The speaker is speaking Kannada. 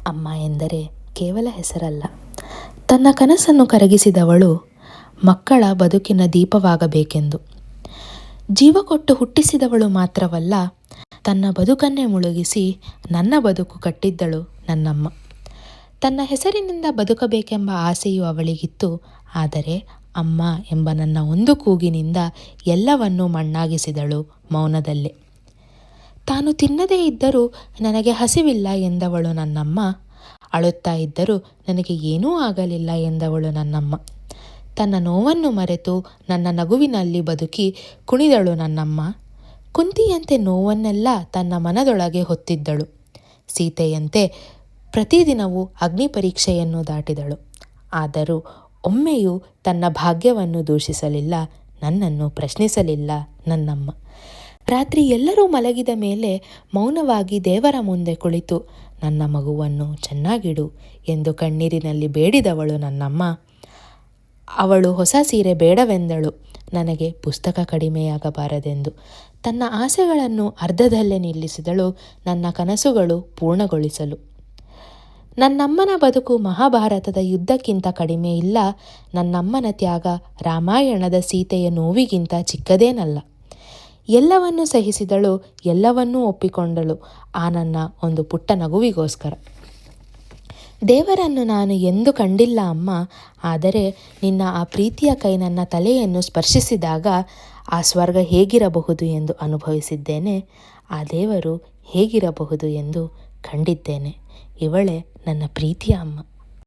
ಅಮ್ಮ ಎಂದರೆ ಕೇವಲ ಹೆಸರಲ್ಲ, ತನ್ನ ಕನಸನ್ನು ಕರಗಿಸಿದವಳು, ಮಕ್ಕಳ ಬದುಕಿನ ದೀಪವಾಗಬೇಕೆಂದು. ಜೀವ ಕೊಟ್ಟು ಹುಟ್ಟಿಸಿದವಳು ಮಾತ್ರವಲ್ಲ, ತನ್ನ ಬದುಕನ್ನೇ ಮುಳುಗಿಸಿ ನನ್ನ ಬದುಕು ಕಟ್ಟಿದ್ದಳು ನನ್ನಮ್ಮ. ತನ್ನ ಹೆಸರಿನಿಂದ ಬದುಕಬೇಕೆಂಬ ಆಸೆಯು ಅವಳಿಗಿತ್ತು. ಆದರೆ ಅಮ್ಮ ಎಂಬ ನನ್ನ ಒಂದು ಕೂಗಿನಿಂದ ಎಲ್ಲವನ್ನೂ ಮಣ್ಣಾಗಿಸಿದಳು ಮೌನದಲ್ಲೇ. ತಾನು ತಿನ್ನದೇ ಇದ್ದರೂ ನನಗೆ ಹಸಿವಿಲ್ಲ ಎಂದವಳು ನನ್ನಮ್ಮ. ಅಳುತ್ತಾ ಇದ್ದರೂ ನನಗೆ ಏನೂ ಆಗಲಿಲ್ಲ ಎಂದವಳು ನನ್ನಮ್ಮ. ತನ್ನ ನೋವನ್ನು ಮರೆತು ನನ್ನ ನಗುವಿನಲ್ಲಿ ಬದುಕಿ ಕುಣಿದಳು ನನ್ನಮ್ಮ. ಕುಂತಿಯಂತೆ ನೋವನ್ನೆಲ್ಲ ತನ್ನ ಮನದೊಳಗೆ ಹೊತ್ತಿದ್ದಳು. ಸೀತೆಯಂತೆ ಪ್ರತಿದಿನವೂ ಅಗ್ನಿ ಪರೀಕ್ಷೆಯನ್ನು ದಾಟಿದಳು. ಆದರೂ ಒಮ್ಮೆಯೂ ತನ್ನ ಭಾಗ್ಯವನ್ನು ದೂಷಿಸಲಿಲ್ಲ, ನನ್ನನ್ನು ಪ್ರಶ್ನಿಸಲಿಲ್ಲ ನನ್ನಮ್ಮ. ರಾತ್ರಿ ಎಲ್ಲರೂ ಮಲಗಿದ ಮೇಲೆ ಮೌನವಾಗಿ ದೇವರ ಮುಂದೆ ಕುಳಿತು ನನ್ನ ಮಗುವನ್ನು ಚೆನ್ನಾಗಿಡು ಎಂದು ಕಣ್ಣೀರಿನಲ್ಲಿ ಬೇಡಿದವಳು ನನ್ನಮ್ಮ. ಅವಳು ಹೊಸ ಸೀರೆ ಬೇಡವೆಂದಳು, ನನಗೆ ಪುಸ್ತಕ ಕಡಿಮೆಯಾಗಬಾರದೆಂದು. ತನ್ನ ಆಸೆಗಳನ್ನು ಅರ್ಧದಲ್ಲೇ ನಿಲ್ಲಿಸಿದಳು, ನನ್ನ ಕನಸುಗಳು ಪೂರ್ಣಗೊಳಿಸಲು. ನನ್ನಮ್ಮನ ಬದುಕು ಮಹಾಭಾರತದ ಯುದ್ಧಕ್ಕಿಂತ ಕಡಿಮೆ ಇಲ್ಲ. ನನ್ನಮ್ಮನ ತ್ಯಾಗ ರಾಮಾಯಣದ ಸೀತೆಯ ನೋವಿಗಿಂತ ಚಿಕ್ಕದೇನಲ್ಲ. ಎಲ್ಲವನ್ನೂ ಸಹಿಸಿದಳು, ಎಲ್ಲವನ್ನೂ ಒಪ್ಪಿಕೊಂಡಳು ಆ ನನ್ನ ಒಂದು ಪುಟ್ಟ ನಗುವಿಗೋಸ್ಕರ. ದೇವರನ್ನು ನಾನು ಎಂದೂ ಕಂಡಿಲ್ಲ ಅಮ್ಮ, ಆದರೆ ನಿನ್ನ ಆ ಪ್ರೀತಿಯ ಕೈ ನನ್ನ ತಲೆಯನ್ನು ಸ್ಪರ್ಶಿಸಿದಾಗ ಆ ಸ್ವರ್ಗ ಹೇಗಿರಬಹುದು ಎಂದು ಅನುಭವಿಸಿದ್ದೇನೆ. ಆ ದೇವರು ಹೇಗಿರಬಹುದು ಎಂದು ಕಂಡಿದ್ದೇನೆ. ಇವಳೇ ನನ್ನ ಪ್ರೀತಿಯ ಅಮ್ಮ.